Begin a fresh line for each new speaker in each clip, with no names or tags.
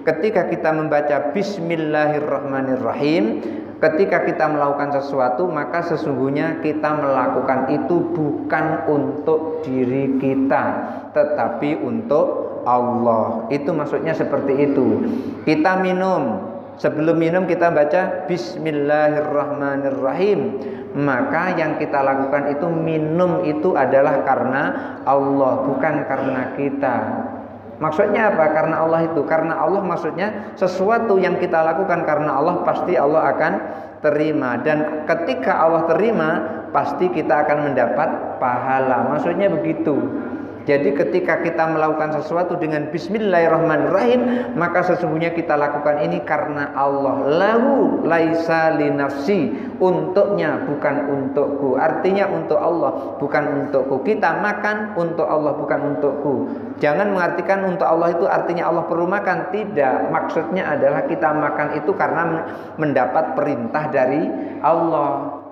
ketika kita membaca Bismillahirrahmanirrahim, ketika kita melakukan sesuatu, maka sesungguhnya kita melakukan itu bukan untuk diri kita, tetapi untuk Allah. Itu maksudnya seperti itu. Kita minum, sebelum minum kita baca Bismillahirrahmanirrahim, maka yang kita lakukan itu minum itu adalah karena Allah, bukan karena kita. Maksudnya apa? Karena Allah itu. Karena Allah maksudnya sesuatu yang kita lakukan karena Allah, pasti Allah akan terima. Dan ketika Allah terima, pasti kita akan mendapat pahala. Maksudnya begitu. Jadi ketika kita melakukan sesuatu dengan Bismillahirrahmanirrahim, maka sesungguhnya kita lakukan ini karena Allah. Lahu laisa li nafsi, untuknya bukan untukku. Artinya untuk Allah, bukan untukku. Kita makan untuk Allah, bukan untukku. Jangan mengartikan untuk Allah itu artinya Allah perlu makan. Tidak, maksudnya adalah kita makan itu karena mendapat perintah dari Allah.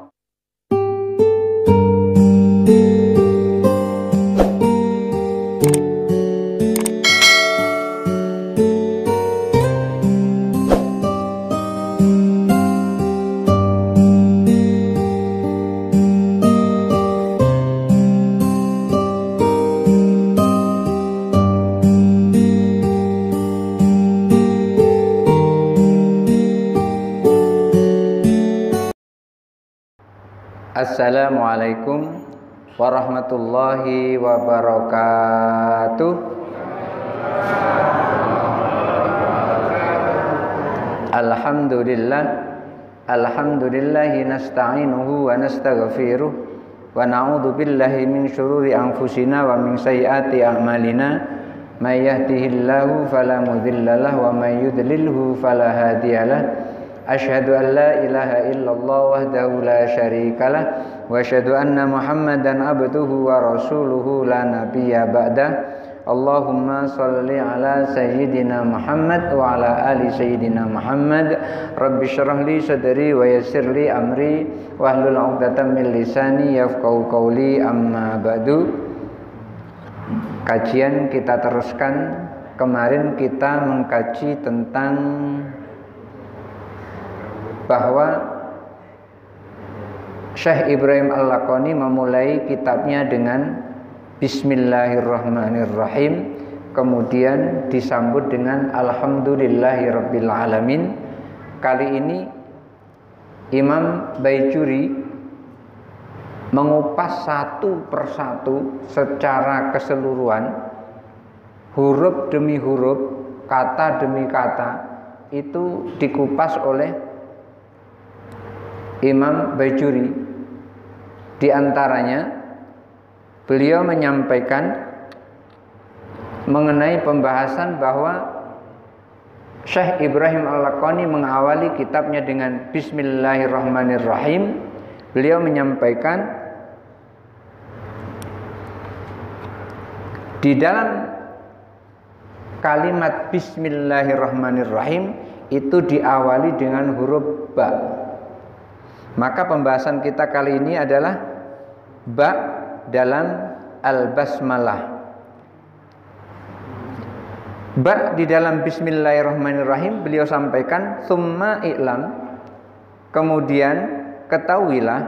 Assalamualaikum warahmatullahi wabarakatuh. Alhamdulillahi nasta'inuhu wa nastaghfiruh wa na'udzu billahi min syururi anfusina wa min sayyiati a'malina. May yahdihillahu fala mudhillalah wa may yudlilhu fala hadiyalah. Asyhadu an la ilaha illallah wahdahu la syarikalah wa asyhadu anna Muhammadan abduhu wa rasuluhu la nabiyya ba'dah. Allahumma shalli ala sayyidina Muhammad wa ala ali sayyidina Muhammad. Rabbi shrah li sadri wa yassir li amri wahlul 'uqdatam min lisani yafqahu qawli, amma ba'du. Kajian kita teruskan. Kemarin kita mengkaji tentang bahwa Syekh Ibrahim Al-Laqani memulai kitabnya dengan Bismillahirrahmanirrahim, kemudian disambut dengan Alhamdulillahirabbil alamin. Kali ini Imam Baijuri mengupas satu persatu secara keseluruhan, huruf demi huruf, kata demi kata, itu dikupas oleh Imam Baijuri. Di antaranya beliau menyampaikan mengenai pembahasan bahwa Syekh Ibrahim Al-Laqani mengawali kitabnya dengan Bismillahirrahmanirrahim. Beliau menyampaikan di dalam kalimat Bismillahirrahmanirrahim itu diawali dengan huruf ba. Maka pembahasan kita kali ini adalah ba dalam al-basmalah. Ba di dalam Bismillahirrahmanirrahim beliau sampaikan summa i'lam, kemudian ketahuilah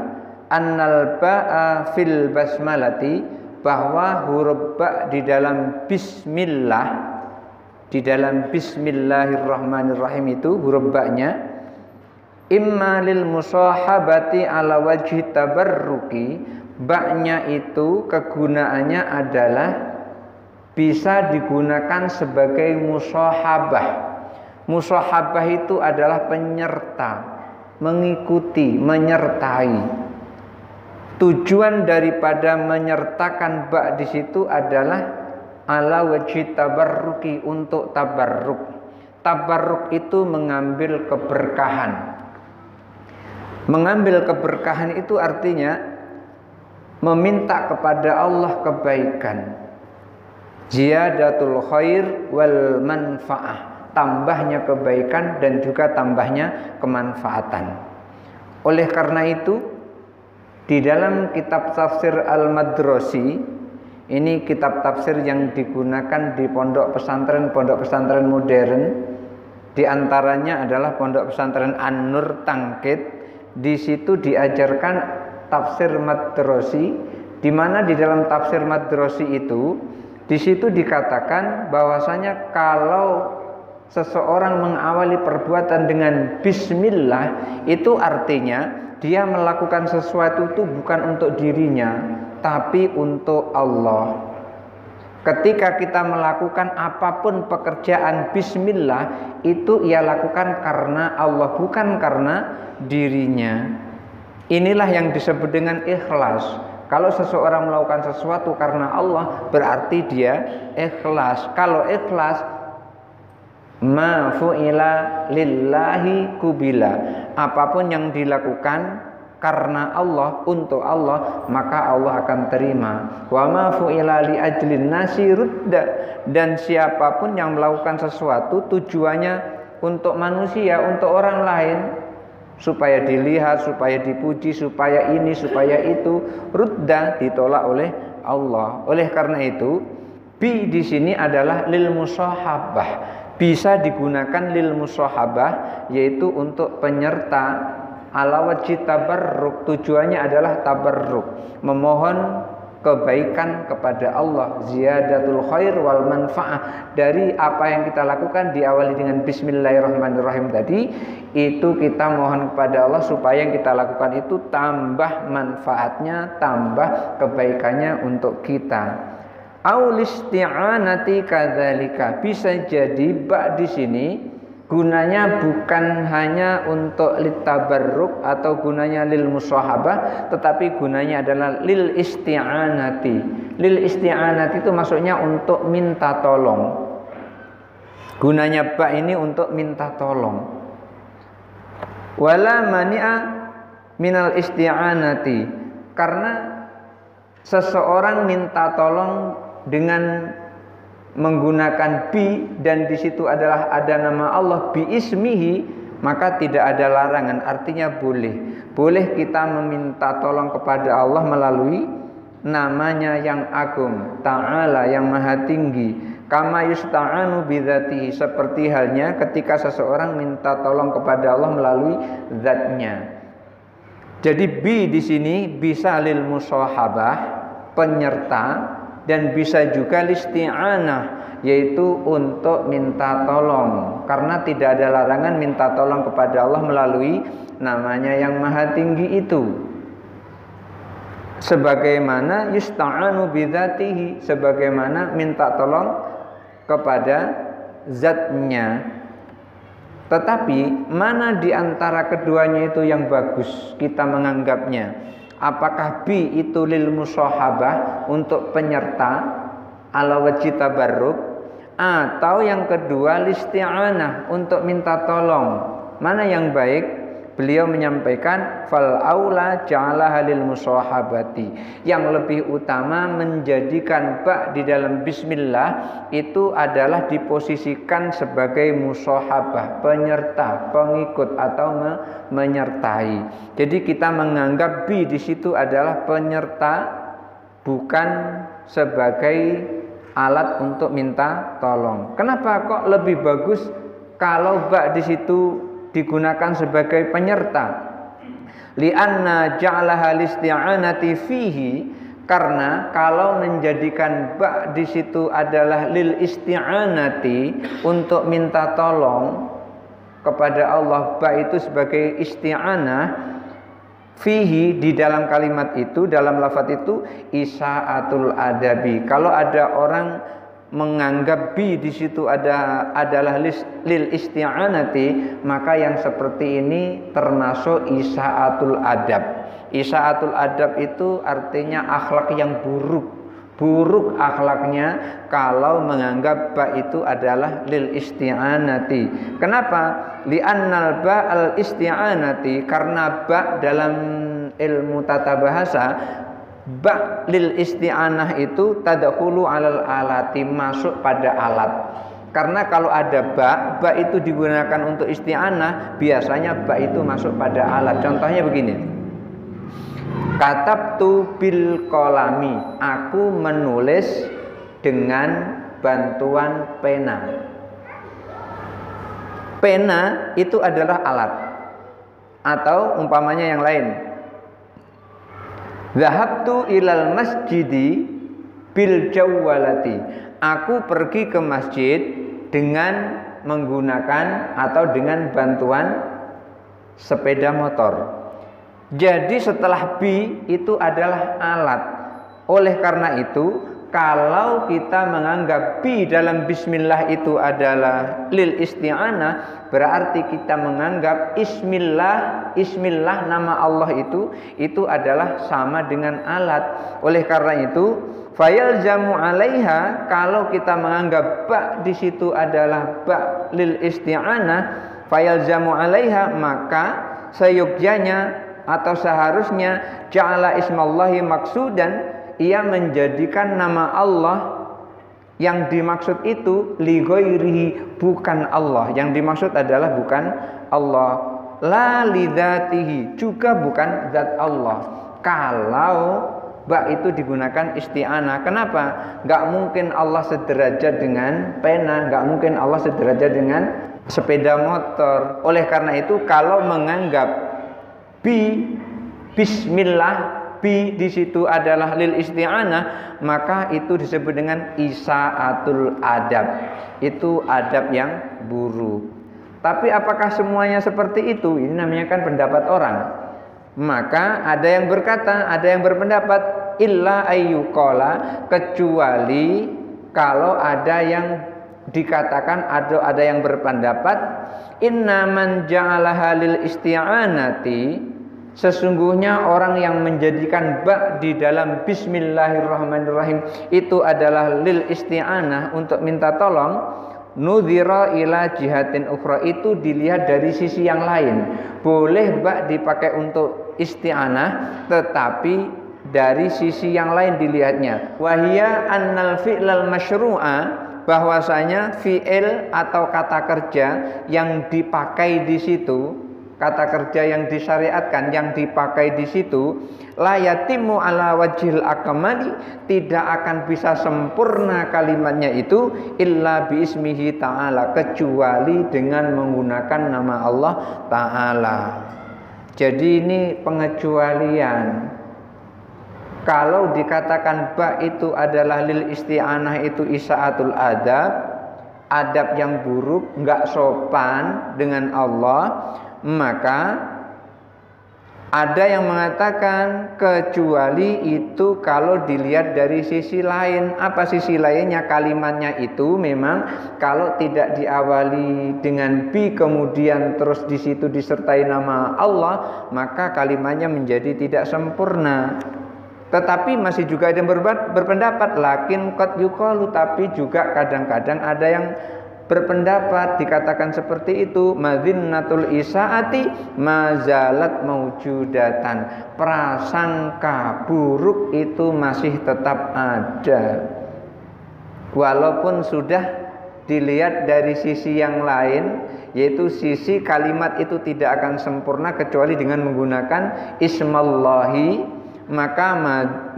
annal ba'a fil basmalati, bahwa huruf ba di dalam bismillah, di dalam Bismillahirrahmanirrahim itu huruf ba-nya imma lil musahabati ala wajhi tabarruki. Ba-nya itu kegunaannya adalah bisa digunakan sebagai musahabah. Musahabah itu adalah penyerta, mengikuti, menyertai. Tujuan daripada menyertakan ba di situ adalah ala wajhi tabarruki, untuk tabarruk. Tabarruk itu mengambil keberkahan. Mengambil keberkahan itu artinya meminta kepada Allah kebaikan. Ziyadatul khair wal manfaah, tambahnya kebaikan dan juga tambahnya kemanfaatan. Oleh karena itu, di dalam kitab tafsir Al-Madrasi, ini kitab tafsir yang digunakan di pondok pesantren modern, Di antaranya adalah Pondok Pesantren An-Nur Tangkit. Di situ diajarkan tafsir Madrasi, di mana di dalam tafsir Madrasi itu di situ dikatakan bahwasanya kalau seseorang mengawali perbuatan dengan bismillah, itu artinya dia melakukan sesuatu itu bukan untuk dirinya, tapi untuk Allah. Ketika kita melakukan apapun pekerjaan bismillah, itu ia lakukan karena Allah, bukan karena dirinya. Inilah yang disebut dengan ikhlas. Kalau seseorang melakukan sesuatu karena Allah, berarti dia ikhlas. Kalau ikhlas, ma fu'ila lillahi kubila. Apapun yang dilakukan karena Allah, untuk Allah, maka Allah akan terima. Wa ma fu'ila li ajlin nasi rudda. Dan siapapun yang melakukan sesuatu tujuannya untuk manusia, untuk orang lain, supaya dilihat, supaya dipuji, supaya ini, supaya itu, rudda, ditolak oleh Allah. Oleh karena itu, bi di sini adalah lil musahabah. Bisa digunakan lil musahabah, yaitu untuk penyerta. Ala wajhi tabarruk, tujuannya adalah tabarruk, memohon kebaikan kepada Allah, ziyadatul khair wal manfaah. Dari apa yang kita lakukan diawali dengan bismillahirrahmanirrahim tadi, itu kita mohon kepada Allah supaya yang kita lakukan itu tambah manfaatnya, tambah kebaikannya untuk kita. Aul isti'anati kadzalika, bisa jadi ba di sini gunanya bukan hanya untuk litabarruk atau gunanya lil musahabah, tetapi gunanya adalah lil isti'anati. Lil isti'anati itu maksudnya untuk minta tolong. Gunanya ba ini untuk minta tolong. Wala mani'a minal isti'anati, karena seseorang minta tolong dengan menggunakan bi, dan di situ adalah ada nama Allah, bi ismihi, maka tidak ada larangan. Artinya boleh kita meminta tolong kepada Allah melalui namanya yang agung, ta'ala, yang maha tinggi. Kama yusta'anu bidzatihi, seperti halnya ketika seseorang minta tolong kepada Allah melalui zatnya. Jadi bi di sini bisa lil musahabah, penyerta, dan bisa juga listi'anah, yaitu untuk minta tolong. Karena tidak ada larangan minta tolong kepada Allah melalui namanya yang maha tinggi itu. Sebagaimana yusta'anu bidzatihi, sebagaimana minta tolong kepada zatnya. Tetapi mana di antara keduanya itu yang bagus kita menganggapnya? Apakah bi itu lil musahabah, untuk penyerta, ala wajhi tabarruk, atau yang kedua listi'anah, untuk minta tolong? Mana yang baik? Beliau menyampaikan fal aula ja'alaha lil musahabati. Yang lebih utama menjadikan ba di dalam bismillah itu adalah diposisikan sebagai musahabah, penyerta, pengikut atau menyertai. Jadi kita menganggap bi di situ adalah penyerta, bukan sebagai alat untuk minta tolong. Kenapa kok lebih bagus kalau ba di situ digunakan sebagai penyerta? Li'anna ja'alaha listi'anati fihi, karena kalau menjadikan ba di situ adalah lil isti'anati, untuk minta tolong kepada Allah, ba itu sebagai isti'anah, fihi di dalam kalimat itu, dalam lafaz itu isa'atul adabi. Kalau ada orang menganggap bi di situ adalah lil isti'anati, maka yang seperti ini termasuk isa'atul adab. Isa'atul adab itu artinya akhlak yang buruk akhlaknya kalau menganggap ba itu adalah lil isti'anati. Kenapa? Li'annal ba al isti'anati, karena ba dalam ilmu tata bahasa, ba lil isti'anah itu tadkhulu alal alati, masuk pada alat. Karena kalau ada ba itu digunakan untuk isti'anah, biasanya ba itu masuk pada alat. Contohnya begini, katabtu bil qalami, aku menulis dengan bantuan pena. Pena itu adalah alat. Atau umpamanya yang lain. Zahabtu ilal masjidi bil jawwalati. Aku pergi ke masjid dengan menggunakan atau dengan bantuan sepeda motor. Jadi setelah bi itu adalah alat. Oleh karena itu, kalau kita menganggap bi dalam bismillah itu adalah lil isti'anah, berarti kita menganggap ismillah nama Allah itu adalah sama dengan alat. Oleh karena itu, fayalzamu 'alaiha, kalau kita menganggap ba di situ adalah ba lil isti'anah, fayalzamu 'alaiha, maka seyogyanya atau seharusnya ja'ala ismallahi maksudan, ia menjadikan nama Allah yang dimaksud itu li ghairihi, bukan Allah. Yang dimaksud adalah bukan Allah. La li dzatihi, juga bukan zat Allah. Kalau ba itu digunakan isti'anah. Kenapa? Gak mungkin Allah sederajat dengan pena, gak mungkin Allah sederajat dengan sepeda motor. Oleh karena itu, kalau menganggap bismillah, bi di situ adalah lil isti'anah, maka itu disebut dengan isa'atul adab. Itu adab yang buruk. Tapi apakah semuanya seperti itu? Ini namanya kan pendapat orang. Maka ada yang berkata, ada yang berpendapat illa ayyuqala, kecuali kalau ada yang dikatakan, ada yang berpendapat inna man ja'alaha lil isti'anati, sesungguhnya orang yang menjadikan ba di dalam bismillahirrahmanirrahim itu adalah lil isti'anah, untuk minta tolong, nudhira ila jihatin ukhra, itu dilihat dari sisi yang lain. Boleh ba dipakai untuk isti'anah, tetapi dari sisi yang lain dilihatnya. Wahia annal fi'lal masyru'a, bahwasanya fi'il atau kata kerja yang dipakai di situ, kata kerja yang disyariatkan, yang dipakai di situ, la yatimu ala wajhil akmali, tidak akan bisa sempurna kalimatnya itu illa biismihi ta'ala, kecuali dengan menggunakan nama Allah ta'ala. Jadi ini pengecualian. Kalau dikatakan ba itu adalah lil isti'anah, itu isa'atul adab, adab yang buruk, enggak sopan dengan Allah, maka ada yang mengatakan kecuali itu kalau dilihat dari sisi lain. Apa sisi lainnya? Kalimatnya itu memang kalau tidak diawali dengan bi kemudian terus di situ disertai nama Allah, maka kalimatnya menjadi tidak sempurna. Tetapi masih juga ada yang berpendapat lakin qad yuqalu, tapi juga kadang-kadang ada yang berpendapat dikatakan seperti itu, madzinnatul isaati mazalat maujudatan, prasangka buruk itu masih tetap ada walaupun sudah dilihat dari sisi yang lain, yaitu sisi kalimat itu tidak akan sempurna kecuali dengan menggunakan ismallahi. Maka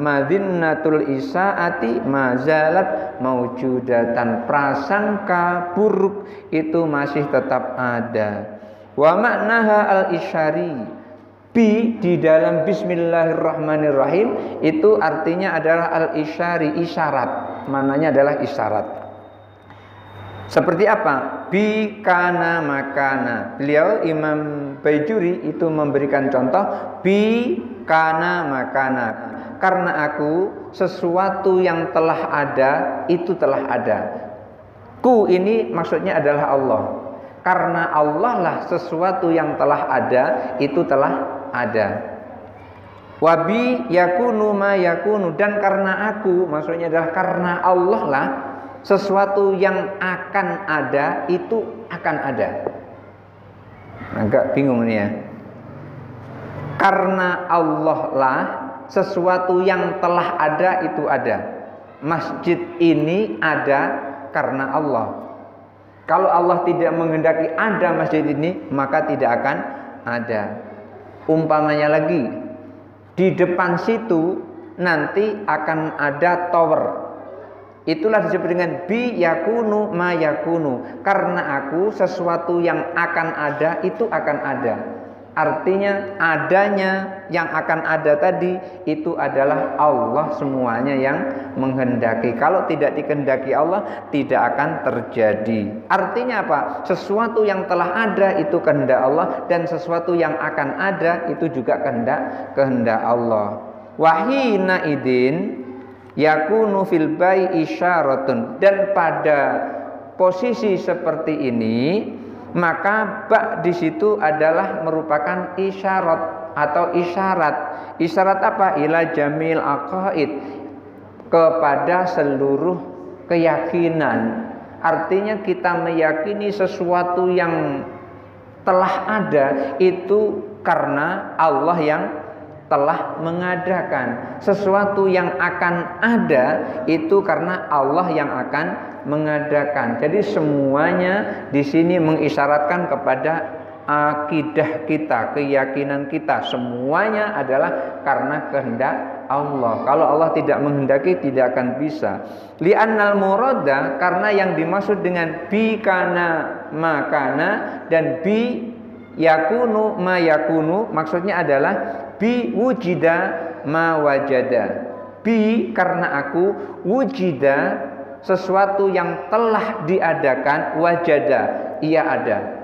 madzinnatul isaati mazalat maujudatan, prasangka buruk itu masih tetap ada. Wa maknaha al-isyari, bi di dalam bismillahirrahmanirrahim itu artinya adalah al-isyari, isyarat, maknanya adalah isyarat. Seperti apa? Bi kana makana. Beliau Imam Baijuri itu memberikan contoh bi kana makana. Karena aku sesuatu yang telah ada itu telah ada. Ku ini maksudnya adalah Allah. Karena Allah lah sesuatu yang telah ada itu telah ada. Wabi yakunu ma yakunu, dan karena aku maksudnya adalah karena Allah lah sesuatu yang akan ada itu akan ada. Agak bingung nih ya. Karena Allah lah sesuatu yang telah ada itu ada. Masjid ini ada karena Allah. Kalau Allah tidak menghendaki ada masjid ini, maka tidak akan ada. Umpamanya lagi, di depan situ nanti akan ada tower. Itulah disebut dengan bi yakunu ma yakunu. Karena aku sesuatu yang akan ada itu akan ada. Artinya adanya yang akan ada tadi itu adalah Allah semuanya yang menghendaki. Kalau tidak dikehendaki Allah tidak akan terjadi. Artinya apa? Sesuatu yang telah ada itu kehendak Allah, dan sesuatu yang akan ada itu juga kehendak Allah. Wahina idin yakunu fil bai isyaratun. Dan pada posisi seperti ini maka ba di situ adalah merupakan isyarat atau isyarat. Isyarat apa? Ila jamil aqaid, kepada seluruh keyakinan. Artinya kita meyakini sesuatu yang telah ada itu karena Allah yang telah mengadakan. Sesuatu yang akan ada itu karena Allah yang akan mengadakan. Jadi semuanya di sini mengisyaratkan kepada akidah kita, keyakinan kita. Semuanya adalah karena kehendak Allah. Kalau Allah tidak menghendaki tidak akan bisa. Li'annal murada, karena yang dimaksud dengan bi kana makana dan bi yakunu ma yakunu, maksudnya adalah bi wujida ma wajada. Bi karena aku, wujida sesuatu yang telah diadakan, wajada ia ada.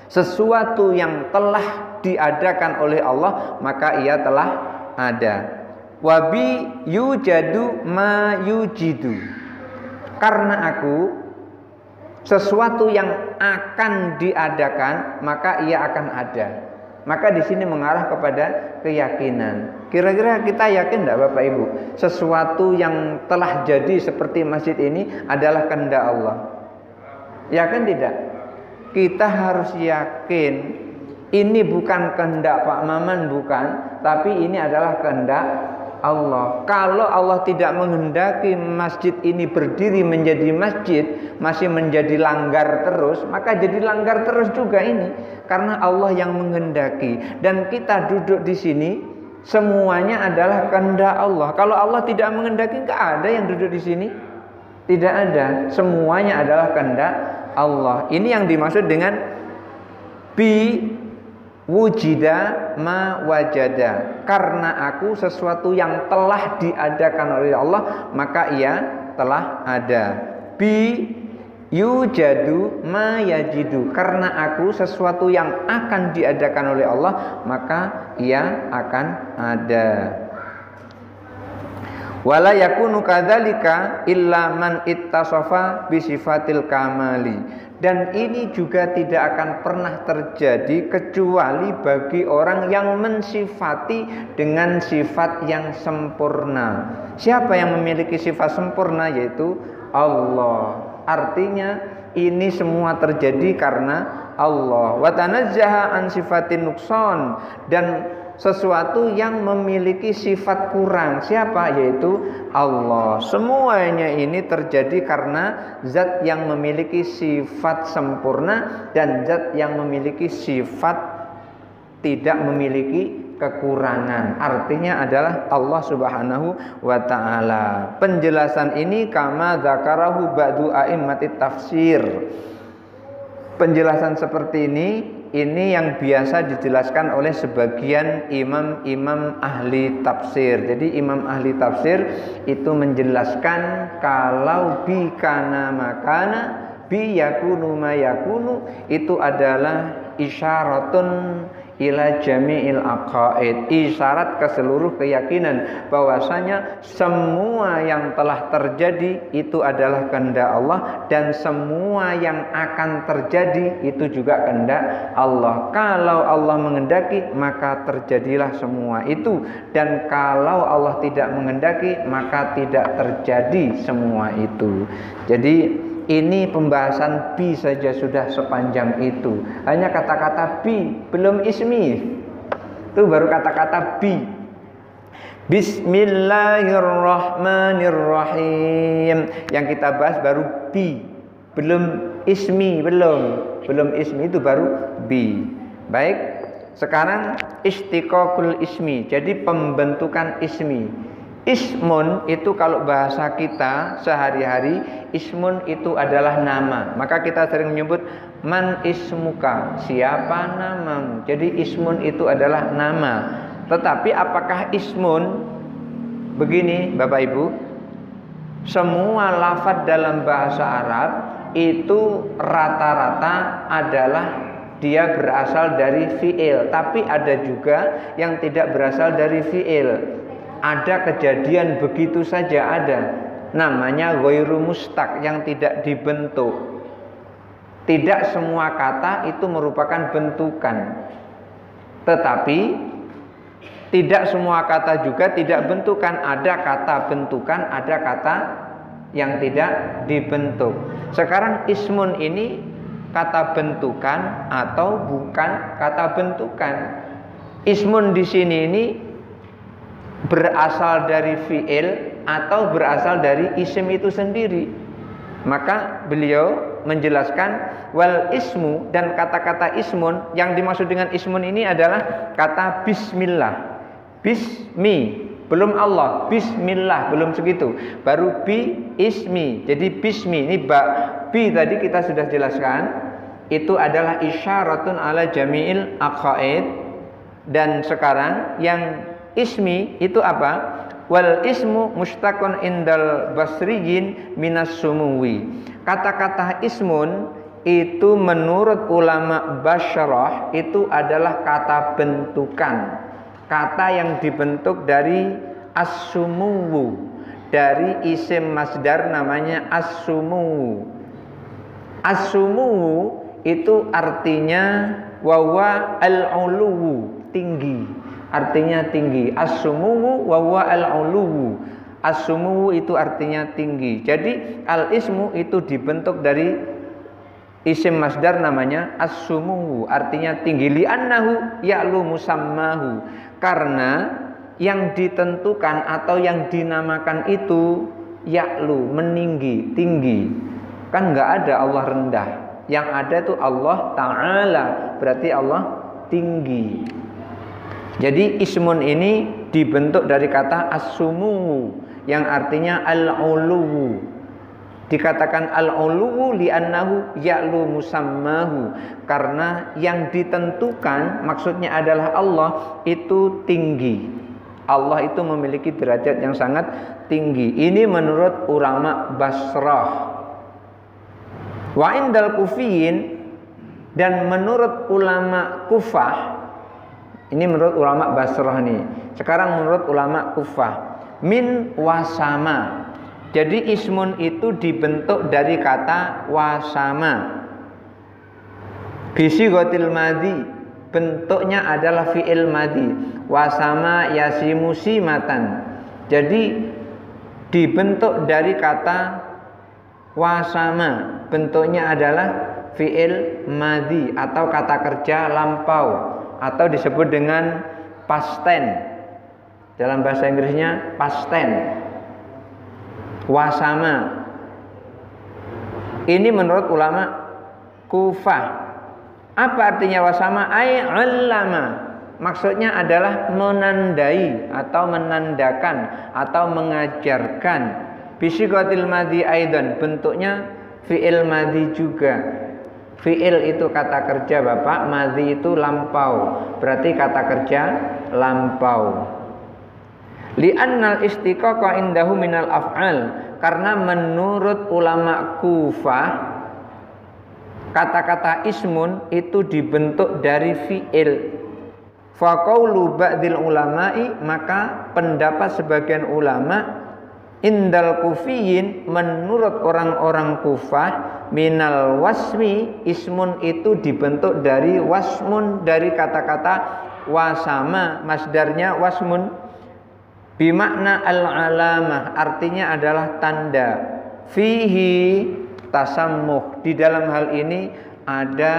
Sesuatu yang telah diadakan oleh Allah maka ia telah ada. Wabi yujadu ma yujidu, karena aku sesuatu yang akan diadakan maka ia akan ada. Maka di sini mengarah kepada keyakinan. Kira-kira kita yakin tidak Bapak Ibu? Sesuatu yang telah jadi seperti masjid ini adalah kehendak Allah. Yakin tidak? Kita harus yakin ini bukan kehendak Pak Maman, bukan, tapi ini adalah kehendak Allah. Kalau Allah tidak menghendaki masjid ini berdiri menjadi masjid, masih menjadi langgar terus, maka jadi langgar terus juga ini, karena Allah yang menghendaki. Dan kita duduk di sini semuanya adalah kehendak Allah. Kalau Allah tidak menghendaki, nggak ada yang duduk di sini, tidak ada. Semuanya adalah kehendak Allah. Ini yang dimaksud dengan bi wujida ma wajada. Karena aku sesuatu yang telah diadakan oleh Allah maka ia telah ada. Bi yujadu ma yajidu, karena aku sesuatu yang akan diadakan oleh Allah maka ia akan ada. Wala yakunu kadzalika illa man ittasafa bi sifatil kamali. Dan ini juga tidak akan pernah terjadi kecuali bagi orang yang mensifati dengan sifat yang sempurna. Siapa yang memiliki sifat sempurna? Yaitu Allah. Artinya ini semua terjadi karena Allah. Wa tanazzaha an sifatin nuqsan, dan sesuatu yang memiliki sifat kurang. Siapa? Yaitu Allah. Semuanya ini terjadi karena zat yang memiliki sifat sempurna dan zat yang memiliki sifat tidak memiliki kekurangan. Artinya adalah Allah Subhanahu wa ta'ala. Penjelasan ini kama dzakarahu ba'du a'immatit tafsir. Penjelasan seperti ini yang biasa dijelaskan oleh sebagian imam-imam ahli tafsir. Jadi imam ahli tafsir itu menjelaskan kalau bi kana makana, bi yakunu ma yakunu, itu adalah isyaratun ila jami'il aqaid, isyarat ke seluruh keyakinan bahwasanya semua yang telah terjadi itu adalah kehendak Allah, dan semua yang akan terjadi itu juga kehendak Allah. Kalau Allah menghendaki maka terjadilah semua itu, dan kalau Allah tidak menghendaki maka tidak terjadi semua itu. Jadi ini pembahasan bi saja sudah sepanjang itu. Hanya kata-kata bi, belum ismi. Itu baru kata-kata bi. Bismillahirrahmanirrahim. Yang kita bahas baru bi. Belum ismi, belum ismi, itu baru bi. Baik. Sekarang istiqaqul ismi. Jadi pembentukan ismi. Ismun itu kalau bahasa kita sehari-hari, ismun itu adalah nama. Maka kita sering menyebut man ismuka, siapa namamu. Jadi ismun itu adalah nama. Tetapi apakah ismun, begini Bapak Ibu, semua lafaz dalam bahasa Arab itu rata-rata adalah dia berasal dari fi'il. Tapi ada juga yang tidak berasal dari fi'il. Ada kejadian begitu saja ada. Namanya ghairu mustaq, yang tidak dibentuk. Tidak semua kata itu merupakan bentukan. Tetapi tidak semua kata juga tidak bentukan. Ada kata bentukan, ada kata yang tidak dibentuk. Sekarang ismun ini kata bentukan atau bukan kata bentukan? Ismun di sini ini berasal dari fi'il atau berasal dari isim itu sendiri. Maka beliau menjelaskan wal ismu, dan kata-kata ismun, yang dimaksud dengan ismun ini adalah kata bismillah. Bismi, belum Allah, bismillah, belum segitu, baru bi ismi. Jadi bismi ini bi tadi kita sudah jelaskan, itu adalah isyaratun ala jami'il aqaid. Dan sekarang yang ismi itu apa? Wal ismu mustaqun indal basriyin minas sumuwi. Kata-kata ismun itu menurut ulama basyarah itu adalah kata bentukan. Kata yang dibentuk dari as-sumuwu, dari isim masdar namanya as-sumuwu. As-sumuwu itu artinya wawa al-uluwu, tinggi. Artinya tinggi. As-sumuwu wa huwa al-uluwu. As-sumuwu itu artinya tinggi. Jadi al-ismu itu dibentuk dari isim masdar namanya as-sumuwu, artinya tinggi. Li'annahu ya'lu musammahu, karena yang ditentukan atau yang dinamakan itu ya'lu, meninggi, tinggi. Kan enggak ada Allah rendah. Yang ada itu Allah Ta'ala, berarti Allah tinggi. Jadi ismun ini dibentuk dari kata as-sumuwu yang artinya al-uluwu. Dikatakan al-uluwu li'annahu ya'lu musammahu, karena yang ditentukan maksudnya adalah Allah itu tinggi. Allah itu memiliki derajat yang sangat tinggi. Ini menurut ulama Basrah. Wa indal kufiyin, dan menurut ulama Kufah. Ini menurut ulama Basrah nih. Sekarang menurut ulama Kufah, min wasama. Jadi ismun itu dibentuk dari kata wasama. Bisighatil madhi, bentuknya adalah fi'il madhi. Wasama yasimu simatan. Jadi dibentuk dari kata wasama, bentuknya adalah fi'il madhi atau kata kerja lampau, atau disebut dengan past tense. Dalam bahasa Inggrisnya past tense. Wasama. Ini menurut ulama Kufah. Apa artinya wasama? Ai 'allama. Maksudnya adalah menandai atau menandakan atau mengajarkan. Bisighatil madhi aidan, bentuknya fi'il madhi juga. Fi'il itu kata kerja Bapak, madhi itu lampau, berarti kata kerja lampau. Li'annal istiqaqa indahu minal af'al, karena menurut ulama Kufah kata-kata ismun itu dibentuk dari fi'il. Fa qaulu ba'dil ulama'i, maka pendapat sebagian ulama indal kufiyin, menurut orang-orang Kufah, minal wasmi, ismun itu dibentuk dari wasmun, dari kata-kata wasama, masdarnya wasmun, bimakna al-alamah, artinya adalah tanda. Fihi tasammuh, di dalam hal ini ada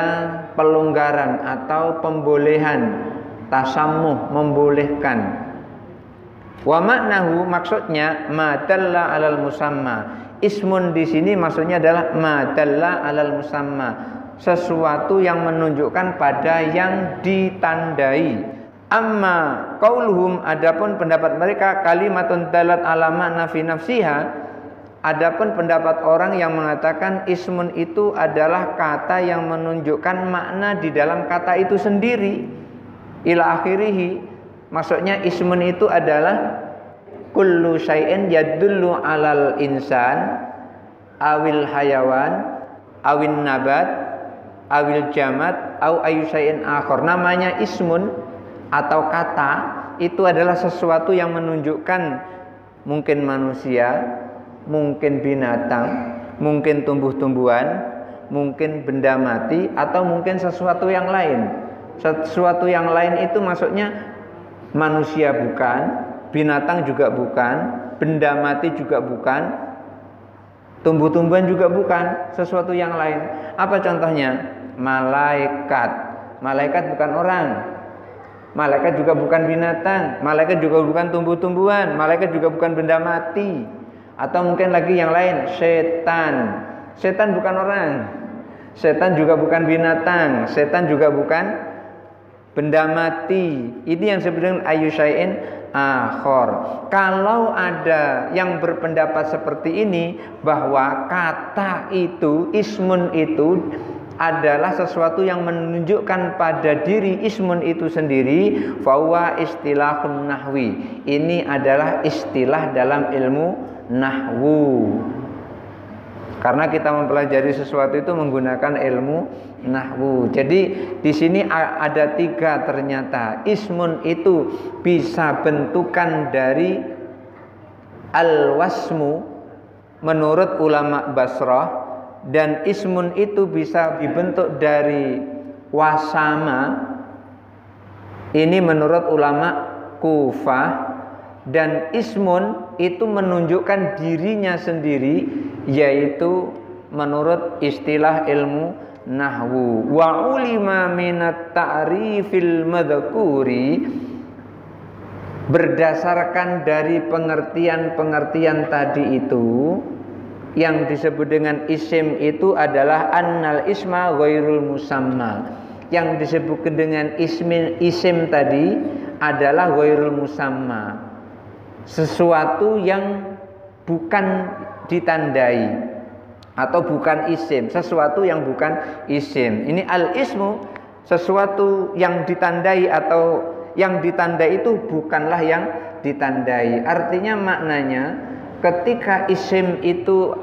pelonggaran atau pembolehan. Tasammuh, membolehkan. Wa maknahu, maksudnya madalla alal musamma. Ismun di sini maksudnya adalah madalla alal musamma, sesuatu yang menunjukkan pada yang ditandai. Amma qauluhum, adapun pendapat mereka, kalimatun dalat ala ma'na fi nafsiha, adapun pendapat orang yang mengatakan ismun itu adalah kata yang menunjukkan makna di dalam kata itu sendiri. Ila akhirih, maksudnya ismun itu adalah kullu syai'in yadullu alal insan awil hayawan awil nabat awil jamad aw ayu syai'in akhar. Namanya ismun atau kata itu adalah sesuatu yang menunjukkan mungkin manusia, mungkin binatang, mungkin tumbuh-tumbuhan, mungkin benda mati, atau mungkin sesuatu yang lain. Sesuatu yang lain itu maksudnya manusia bukan, binatang juga bukan, benda mati juga bukan, tumbuh-tumbuhan juga bukan, sesuatu yang lain. Apa contohnya? Malaikat. Malaikat bukan orang. Malaikat juga bukan binatang, malaikat juga bukan tumbuh-tumbuhan, malaikat juga bukan benda mati. Atau mungkin lagi yang lain, setan. Setan bukan orang. Setan juga bukan binatang, setan juga bukan benda mati. Ini yang disebut dengan ayu syai'in akhar. Kalau ada yang berpendapat seperti ini, bahwa kata itu, ismun itu adalah sesuatu yang menunjukkan pada diri ismun itu sendiri, fahuwa istilahun nahwi. Ini adalah istilah dalam ilmu nahwu. Karena kita mempelajari sesuatu itu menggunakan ilmu nahwu. Jadi di sini ada 3 ternyata. Ismun itu bisa bentukan dari al-wasmu menurut ulama Basrah, dan ismun itu bisa dibentuk dari wasama, ini menurut ulama Kufah, dan ismun itu menunjukkan dirinya sendiri, yaitu menurut istilah ilmu nahwu. Wa ulima minat ta'rifil madhkuri, berdasarkan dari pengertian-pengertian tadi itu, yang disebut dengan isim itu adalah annal isma ghairul musamma. Yang disebut dengan isim tadi adalah ghairul musamma, sesuatu yang bukan ditandai atau bukan isim, sesuatu yang bukan isim. Ini al-ismu, sesuatu yang ditandai atau yang ditandai itu bukanlah yang ditandai. Artinya maknanya ketika isim itu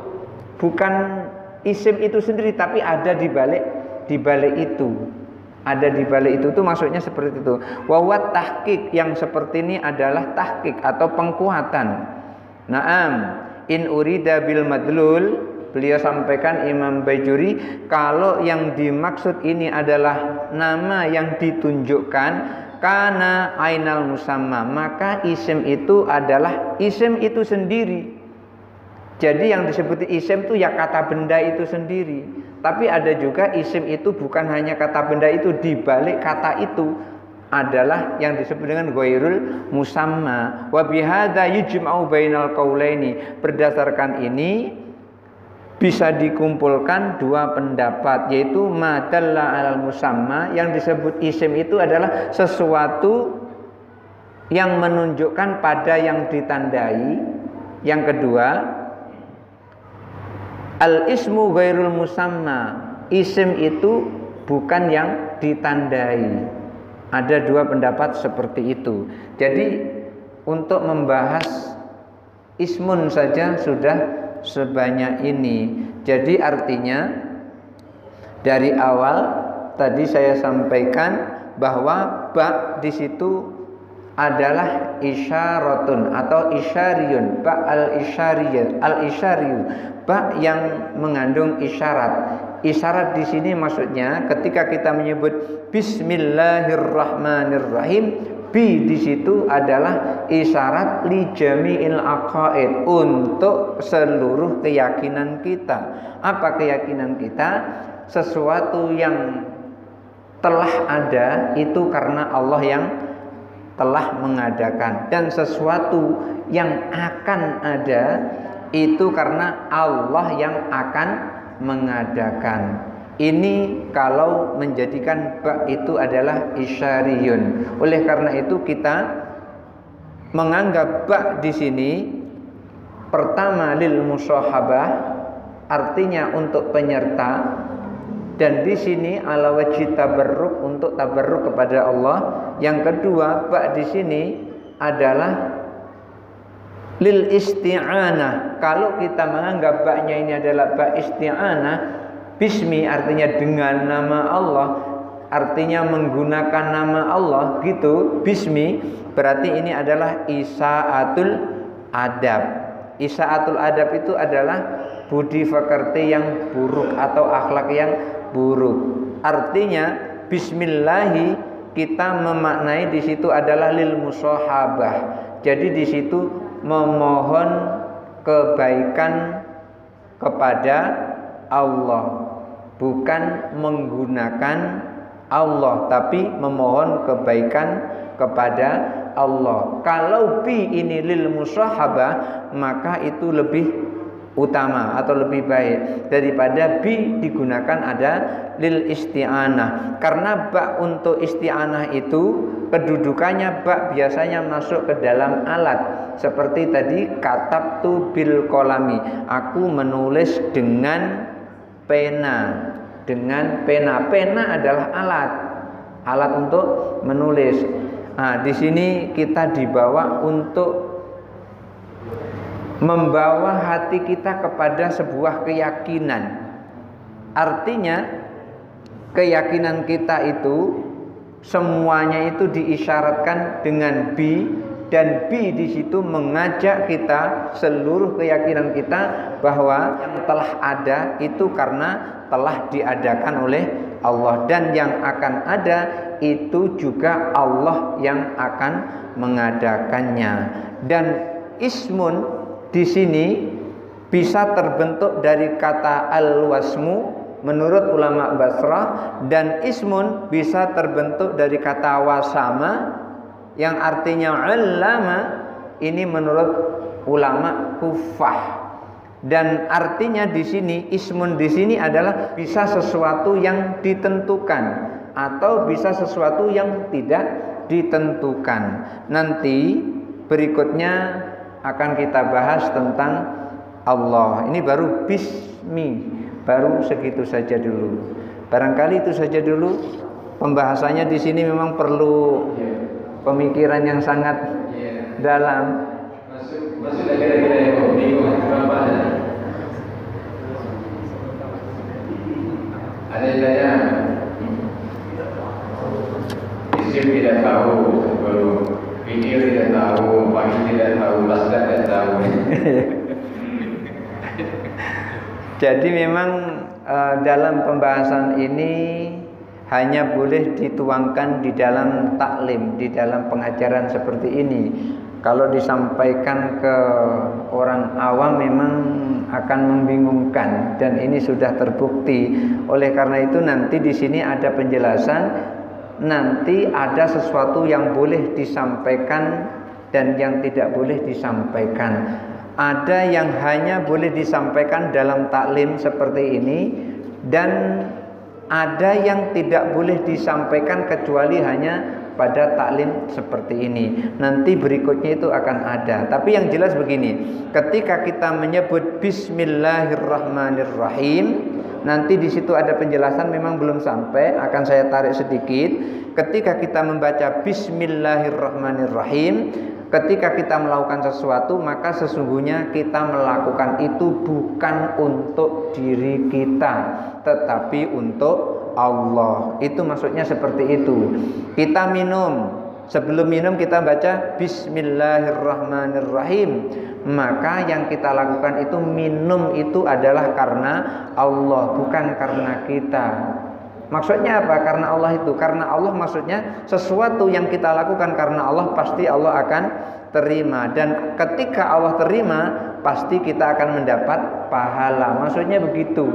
bukan isim itu sendiri, tapi ada di balik itu. Ada di balik itu maksudnya seperti itu. Wa tahqiq, yang seperti ini adalah tahqiq atau pengkuatan. Naam, in urida bil madlul, beliau sampaikan Imam Bajuri, kalau yang dimaksud ini adalah nama yang ditunjukkan, kana ainal musamma, maka isim itu adalah isim itu sendiri. Jadi yang disebut isim itu ya kata benda itu sendiri. Tapi ada juga isim itu bukan hanya kata benda itu, di balik kata itu adalah yang disebut dengan ghairul musamma. Wa bihadza yujma'u bainal qaulaini. Berdasarkan ini bisa dikumpulkan 2 pendapat, yaitu madalla alal musamma, yang disebut isim itu adalah sesuatu yang menunjukkan pada yang ditandai. Yang kedua, al-ismu ghairul musamma, isim itu bukan yang ditandai. Ada 2 pendapat seperti itu. Jadi untuk membahas ismun saja sudah sebanyak ini. Jadi artinya dari awal tadi saya sampaikan bahwa ba di situ adalah isyaratun atau isyariyun, ba al-isyariyun, al-isyariyu, ba yang mengandung isyarat. Isyarat di sini maksudnya ketika kita menyebut bismillahirrahmanirrahim, bi di situ adalah isyarat li jami'il aqaid, untuk seluruh keyakinan kita. Apa keyakinan kita? Sesuatu yang telah ada itu karena Allah yang telah mengadakan, dan sesuatu yang akan ada itu karena Allah yang akan mengadakan. Ini kalau menjadikan ba itu adalah isyariyun. Oleh karena itu kita menganggap ba di sini pertama lil musyahabah, artinya untuk penyerta, dan di sini ala wajhi tabarruk, untuk tabarruk kepada Allah. Yang kedua, ba di sini adalah lil isti'anah. Kalau kita menganggap ba-nya ini adalah ba isti'anah, bismi artinya dengan nama Allah, artinya menggunakan nama Allah gitu, bismi, berarti ini adalah isa'atul adab. Isa'atul adab itu adalah budi pekerti yang buruk atau akhlak yang buruk. Artinya bismillahi kita memaknai di situ adalah lil musyahabah. Jadi di situ memohon kebaikan kepada Allah, bukan menggunakan Allah, tapi memohon kebaikan kepada Allah. Kalau bi ini lil musyahabah, maka itu lebih utama atau lebih baik daripada bi digunakan ada lil isti'anah. Karena ba untuk isti'anah itu kedudukannya ba biasanya masuk ke dalam alat. Seperti tadi katabtu bil kolami, aku menulis dengan pena. Dengan pena. Pena adalah alat untuk menulis. Nah, di sini kita dibawa untuk membawa hati kita kepada sebuah keyakinan. Artinya keyakinan kita itu semuanya itu diisyaratkan dengan bi, dan bi di situ mengajak kita, seluruh keyakinan kita bahwa yang telah ada itu karena telah diadakan oleh Allah, dan yang akan ada itu juga Allah yang akan mengadakannya. Dan ismun di sini bisa terbentuk dari kata al-wasmu menurut ulama Basrah, dan ismun bisa terbentuk dari kata wasama yang artinya allama, ini menurut ulama Kufah. Dan artinya di sini ismun di sini adalah bisa sesuatu yang ditentukan atau bisa sesuatu yang tidak ditentukan. Nanti berikutnya akan kita bahas tentang Allah. Ini baru bismi, baru segitu saja dulu. Barangkali itu saja dulu. Pembahasannya di sini memang perlu pemikiran yang sangat dalam. Masuk kira-kira yang bingung berapa ada yang tanya. Isim tidak tahu, belum pikir tidak tahu, pagi tidak tahu, masdar tidak tahu. Jadi memang dalam pembahasan ini hanya boleh dituangkan di dalam taklim, di dalam pengajaran seperti ini. Kalau disampaikan ke orang awam memang akan membingungkan, dan ini sudah terbukti. Oleh karena itu nanti di sini ada penjelasan, nanti ada sesuatu yang boleh disampaikan dan yang tidak boleh disampaikan. Ada yang hanya boleh disampaikan dalam taklim seperti ini, dan ada yang tidak boleh disampaikan kecuali hanya pada taklim seperti ini. Nanti berikutnya itu akan ada. Tapi yang jelas begini, ketika kita menyebut Bismillahirrahmanirrahim, nanti di situ ada penjelasan, memang belum sampai, akan saya tarik sedikit. Ketika kita membaca Bismillahirrahmanirrahim, ketika kita melakukan sesuatu, maka sesungguhnya kita melakukan itu bukan untuk diri kita, tetapi untuk Allah. Itu maksudnya seperti itu. Kita minum, sebelum minum kita baca Bismillahirrahmanirrahim, maka yang kita lakukan itu minum itu adalah karena Allah, bukan karena kita. Maksudnya apa? Karena Allah itu. Karena Allah maksudnya sesuatu yang kita lakukan karena Allah, pasti Allah akan terima. Dan ketika Allah terima, pasti kita akan mendapat pahala. Maksudnya begitu.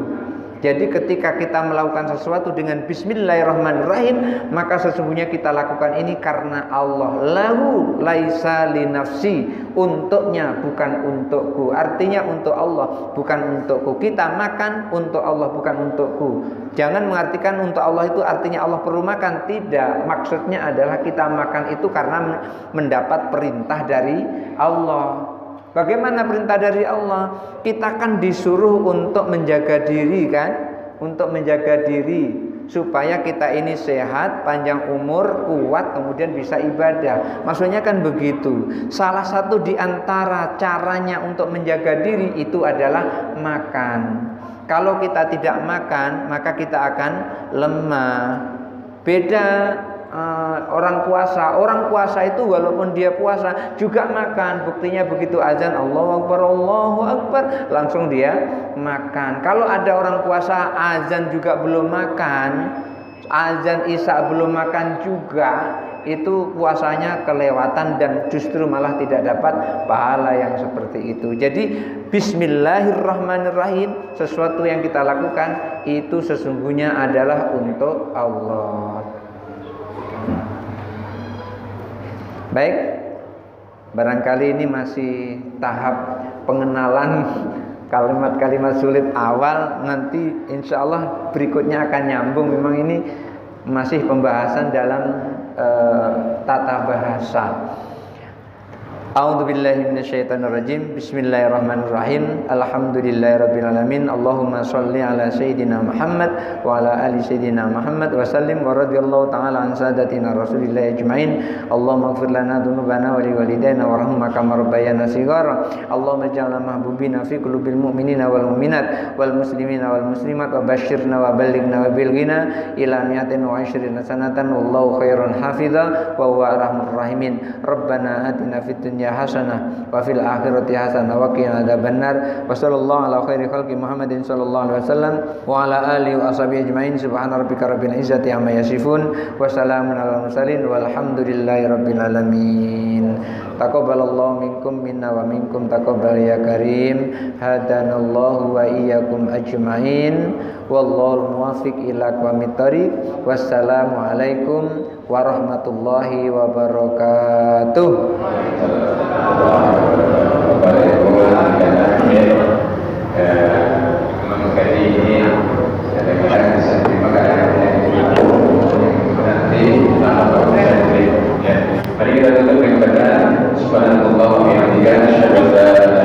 Jadi ketika kita melakukan sesuatu dengan bismillahirrahmanirrahim, maka sesungguhnya kita lakukan ini karena Allah. Lahu laisa li nafsi, untuknya bukan untukku. Artinya untuk Allah, bukan untukku. Kita makan untuk Allah, bukan untukku. Jangan mengartikan untuk Allah itu artinya Allah perlu makan. Tidak, maksudnya adalah kita makan itu karena mendapat perintah dari Allah. Bagaimana perintah dari Allah? Kita kan disuruh untuk menjaga diri kan? Untuk menjaga diri supaya kita ini sehat, panjang umur, kuat, kemudian bisa ibadah. Maksudnya kan begitu. Salah satu di antara caranya untuk menjaga diri itu adalah makan. Kalau kita tidak makan, maka kita akan lemah. Beda orang puasa. Orang puasa itu walaupun dia puasa juga makan. Buktinya begitu azan Allahu Akbar, langsung dia makan. Kalau ada orang puasa azan juga belum makan, azan isya belum makan juga, itu puasanya kelewatan dan justru malah tidak dapat pahala yang seperti itu. Jadi bismillahirrahmanirrahim, sesuatu yang kita lakukan itu sesungguhnya adalah untuk Allah. Baik, barangkali ini masih tahap pengenalan kalimat-kalimat sulit awal. Nanti insya Allah berikutnya akan nyambung. Memang ini masih pembahasan dalam tata bahasa. A'udzubillahi minasyaitonirrajim. Bismillahirrahmanirrahim. Alhamdulillahirabbil alamin. Allahumma shalli ala sayidina Muhammad wa ala ali sayidina Muhammad wa sallim wa radhiyallahu ta'ala an sadatina Rasulillah ajmain. Allahumma ighfir lana dzunubana wa liwalidayna warhamna kama rabbayana shighara. Allahumma ij'alna mahbubina fi qulubil mu'minina wal mu'minat wal muslimina wal muslimat wa basyirna wa ballighna wa bilghina ila mi'atin wa 'ishrina sanatan wallahu khairun hafidha wa huwa arhamur rahimin. Rabbana atina fid dunya hasanah wa fil akhirati hasanah wa qina adzabannar. Wa sallallahu ala khairi khalqi Muhammadin sallallahu alaihi wasallam wa ala alihi wa ashabihi ajmain. Subhana rabbika rabbil izzati amma yasifun wa salamun alal mursalin walhamdulillahi rabbil alamin. Taqabbalallahu minkum minna wa minkum taqabbal ya karim. Hadanallahu wa iyyakum ajmain. Wallahu muwaffiq ila aqwamit thariq. Wassalamu alaikum warahmatullahi wabarakatuh.
Mari kita tutup dengan bacaan subhanallah wa bihamdihi asyhadu an la ilaha